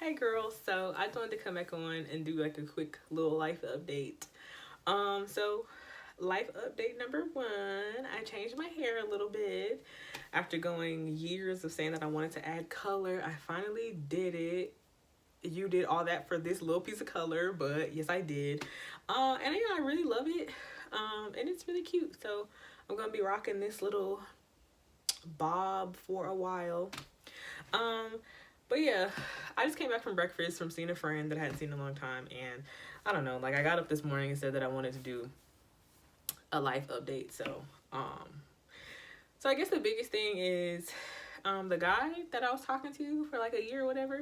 Hey girl, so I just wanted to come back on and do like a quick little life update. So life update number one, I changed my hair a little bit. After going years of saying that I wanted to add color, I finally did it. You did all that for this little piece of color, but yes, I did. And yeah, I really love it. And it's really cute. So I'm gonna be rocking this little bob for a while. Um, but yeah, I just came back from breakfast from seeing a friend that I hadn't seen in a long time, and I don't know, like I got up this morning and said that I wanted to do a life update. So I guess the biggest thing is the guy that I was talking to for like a year or whatever.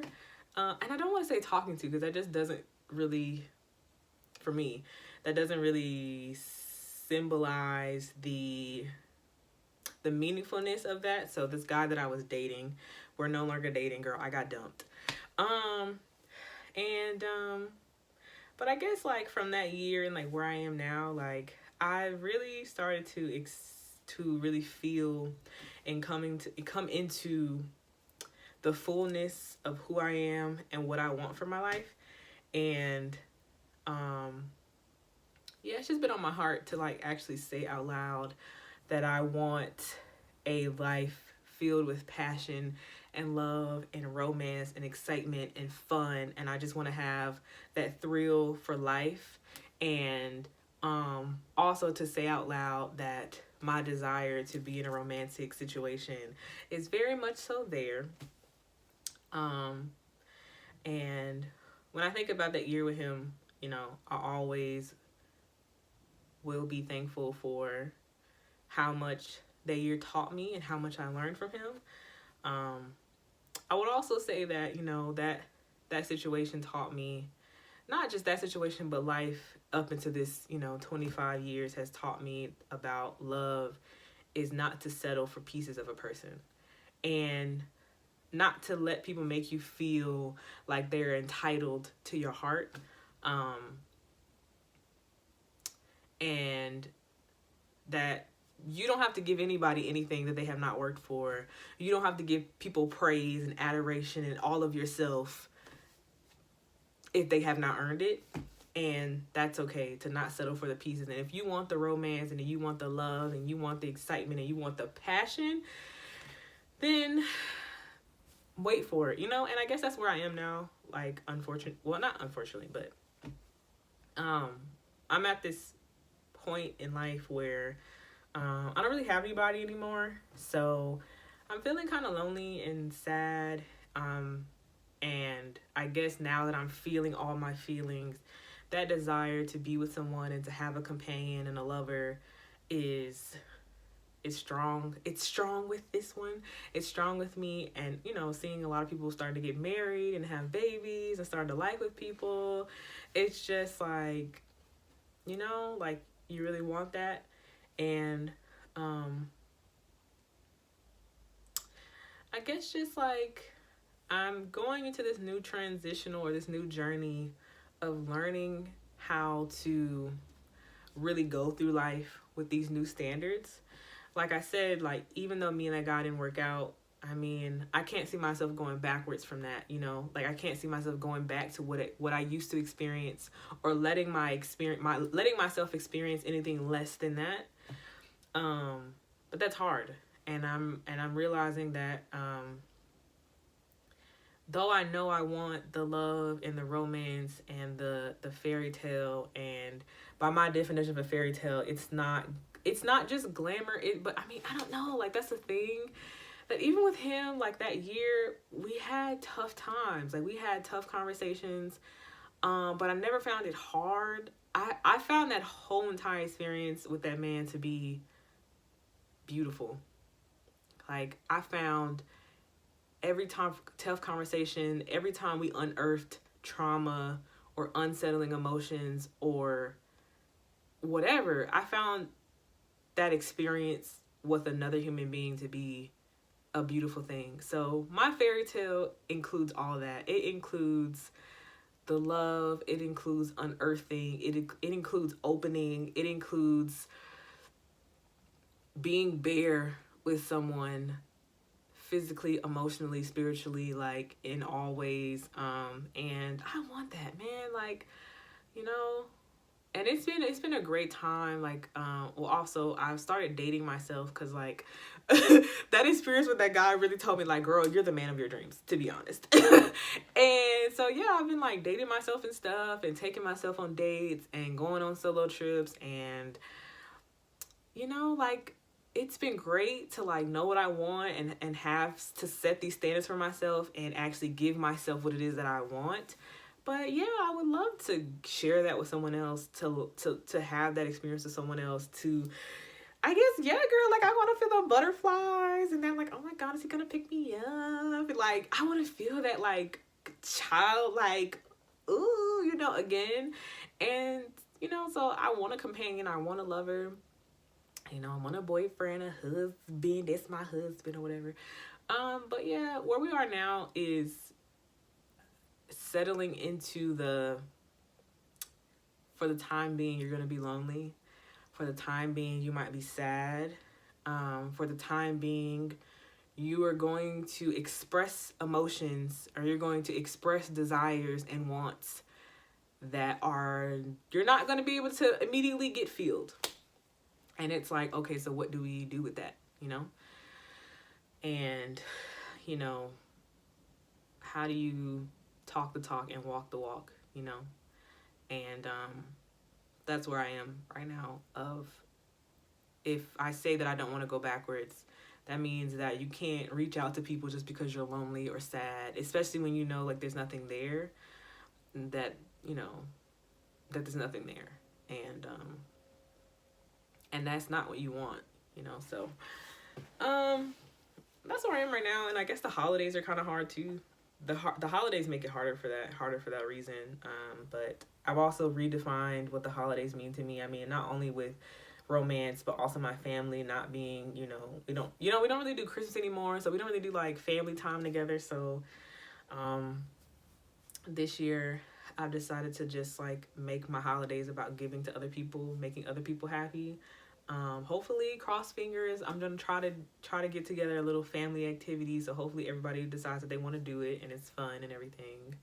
And I don't want to say talking to because that just doesn't really, for me, that doesn't really symbolize the meaningfulness of that. So this guy that I was dating, we're no longer dating, girl. I got dumped. Um, and but I guess like from that year and like where I am now, like I really started to really feel and come into the fullness of who I am and what I want for my life. And yeah, it's just been on my heart to like actually say out loud that I want a life filled with passion and love and romance and excitement and fun. And I just want to have that thrill for life. And also to say out loud that my desire to be in a romantic situation is very much so there. Um, and when I think about that year with him, you know, I always will be thankful for how much that year taught me and how much I learned from him. I would also say that, you know, that situation taught me, not just that situation, but life up into this, you know, 25 years has taught me about love is not to settle for pieces of a person and not to let people make you feel like they're entitled to your heart. And that you don't have to give anybody anything that they have not worked for. You don't have to give people praise and adoration and all of yourself if they have not earned it. And that's okay to not settle for the pieces. And if you want the romance and you want the love and you want the excitement and you want the passion, then wait for it, you know? And I guess that's where I am now. Like, not unfortunately, but I'm at this point in life where I don't really have anybody anymore. So I'm feeling kind of lonely and sad. And I guess now that I'm feeling all my feelings, that desire to be with someone and to have a companion and a lover is strong. It's strong with this one. It's strong with me. And, you know, seeing a lot of people starting to get married and have babies and starting to like with people, it's just like, you know, like you really want that. And I guess just like I'm going into this new transitional or this new journey of learning how to really go through life with these new standards. Like I said, like even though me and that guy didn't work out, I mean, I can't see myself going backwards from that, you know? Like I can't see myself going back to what I used to experience or letting myself experience anything less than that. But that's hard. And I'm realizing that though I know I want the love and the romance and the fairy tale, and by my definition of a fairy tale, it's not just glamour. But I mean, I don't know, like that's the thing that even with him, like that year, we had tough times. Like we had tough conversations. But I never found it hard. I found that whole entire experience with that man to be beautiful. Like I found every time tough conversation, every time we unearthed trauma or unsettling emotions or whatever, I found that experience with another human being to be a beautiful thing. So my fairy tale includes all that. It includes the love, it includes unearthing, it includes opening, it includes being bare with someone physically, emotionally, spiritually, like in all ways. And I want that, man. Like, you know, and it's been a great time. Like, well, also I've started dating myself because like that experience with that guy really told me like, girl, you're the man of your dreams, to be honest. And so yeah, I've been like dating myself and stuff, and taking myself on dates and going on solo trips, and you know, like it's been great to like know what I want and have to set these standards for myself and actually give myself what it is that I want. But yeah, I would love to share that with someone else, to have that experience with someone else, to I guess, yeah, girl, like I want to feel the butterflies, and then like, oh my God, is he gonna pick me up? Like I want to feel that like child, like, ooh, you know, again. And you know, so I want a companion, I want a lover, you know, I want a boyfriend, a husband, that's my husband or whatever. But yeah, where we are now is settling into for the time being, you're gonna be lonely. For the time being, you might be sad. For the time being, you are going to express emotions, or you're going to express desires and wants that you're not going to be able to immediately get filled. And it's like, okay, so what do we do with that, you know? And, you know, how do you talk the talk and walk the walk, you know? And that's where I am right now. If I say that I don't want to go backwards, that means that you can't reach out to people just because you're lonely or sad, especially when you know like there's nothing there, that, you know, that there's nothing there. And that's not what you want, you know. So that's where I am right now. And I guess the holidays are kind of hard too. The holidays make it harder for that reason. But I've also redefined what the holidays mean to me. I mean, not only with romance, but also my family not being, we don't really do Christmas anymore, so we don't really do like family time together. So this year I've decided to just like make my holidays about giving to other people, making other people happy. Hopefully, cross fingers, I'm gonna try to get together a little family activity, so hopefully everybody decides that they want to do it and it's fun and everything.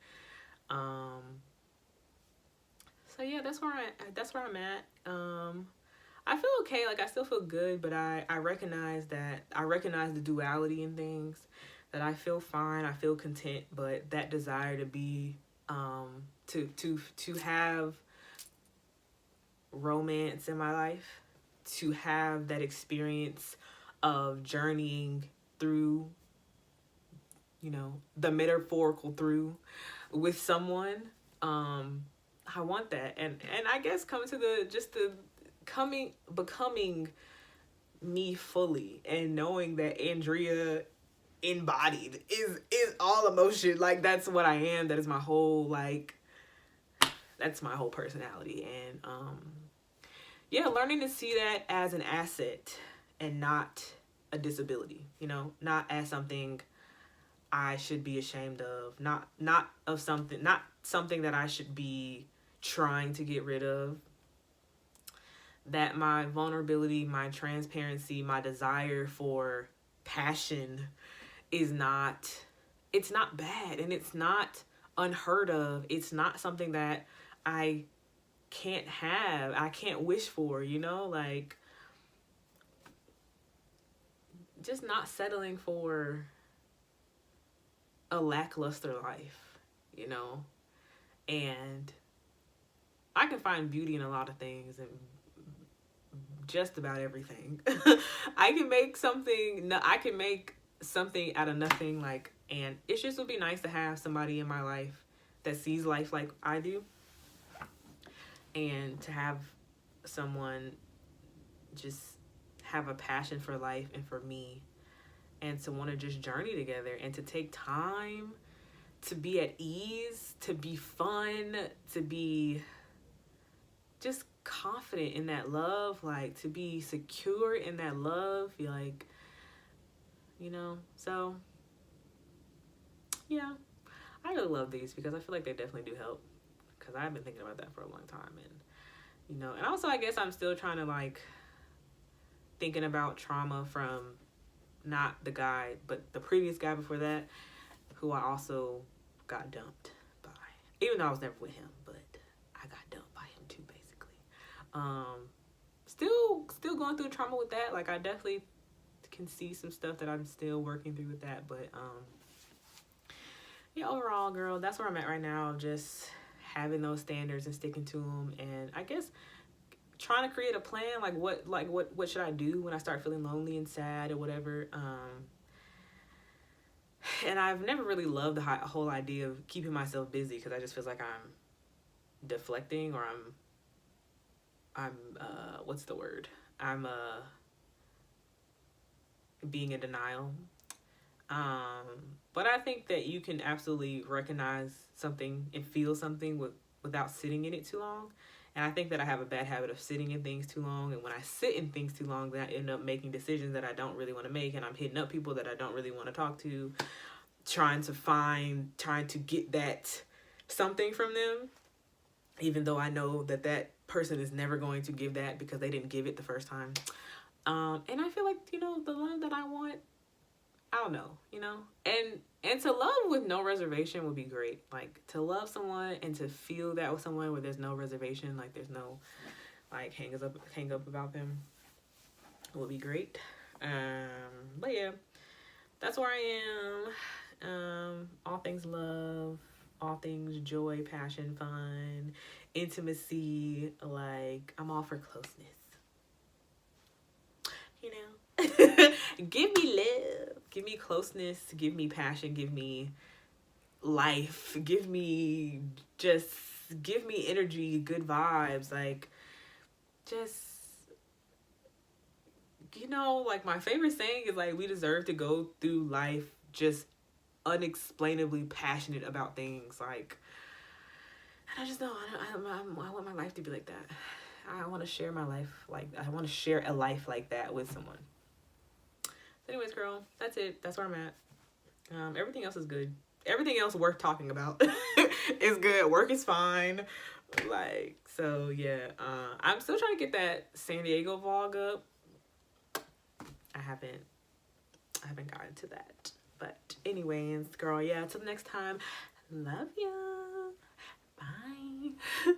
So yeah, that's where I'm at. I feel okay, like I still feel good, but I recognize the duality in things, that I feel fine, I feel content, but that desire to be to have romance in my life, to have that experience of journeying through, the metaphorical through with someone. I want that, and I guess becoming me fully, and knowing that Andrea embodied is all emotion. Like that's what I am. That is my whole that's my whole personality. And yeah, learning to see that as an asset and not a disability, not as something I should be ashamed of, not something that I should be trying to get rid of. That my vulnerability, my transparency, my desire for passion it's not bad, and it's not unheard of. It's not something that I can't have, I can't wish for, like just not settling for a lackluster life, and I can find beauty in a lot of things and just about everything. I can make something out of nothing, and it just would be nice to have somebody in my life that sees life like I do, and to have someone just have a passion for life and for me, and to want to just journey together, and to take time to be at ease, to be fun, to be just confident in that love, like to be secure in that love, so yeah, I really love these because I feel like they definitely do help, because I've been thinking about that for a long time. And and also I guess I'm still trying to thinking about trauma from not the guy, but the previous guy before that, who I also got dumped by. Even though I was never with him, but I got dumped by him too, basically. Still going through trauma with that. Like, I definitely can see some stuff that I'm still working through with that, but yeah, overall, girl, that's where I'm at right now. Just having those standards and sticking to them, and I guess trying to create a plan, what should I do when I start feeling lonely and sad or whatever. And I've never really loved the whole idea of keeping myself busy, because I just feel like I'm deflecting, or I'm what's the word? I'm being in denial. But I think that you can absolutely recognize something and feel something without sitting in it too long. And I think that I have a bad habit of sitting in things too long. And when I sit in things too long, then I end up making decisions that I don't really want to make. And I'm hitting up people that I don't really want to talk to, trying to get that something from them, even though I know that that person is never going to give that because they didn't give it the first time. And I feel like, the love that I want, I don't know, and to love with no reservation would be great. Like, to love someone and to feel that with someone where there's no reservation, like there's no like hang up about them, would be great. But yeah, that's where I am. All things love, all things joy, passion, fun, intimacy. Like, I'm all for closeness. Give me love, give me closeness, give me passion, give me life, give me energy, good vibes. Like, just, like, my favorite saying is, like, we deserve to go through life just unexplainably passionate about things. Like, and I just know I want my life to be like that. I want to share my life I want to share a life like that with someone. So anyways, girl, that's it. That's where I'm at. Everything else is good. Everything else worth talking about is good. Work is fine. Like, so yeah. I'm still trying to get that San Diego vlog up. I haven't gotten to that. But anyways, girl, yeah, till next time. Love ya. Bye.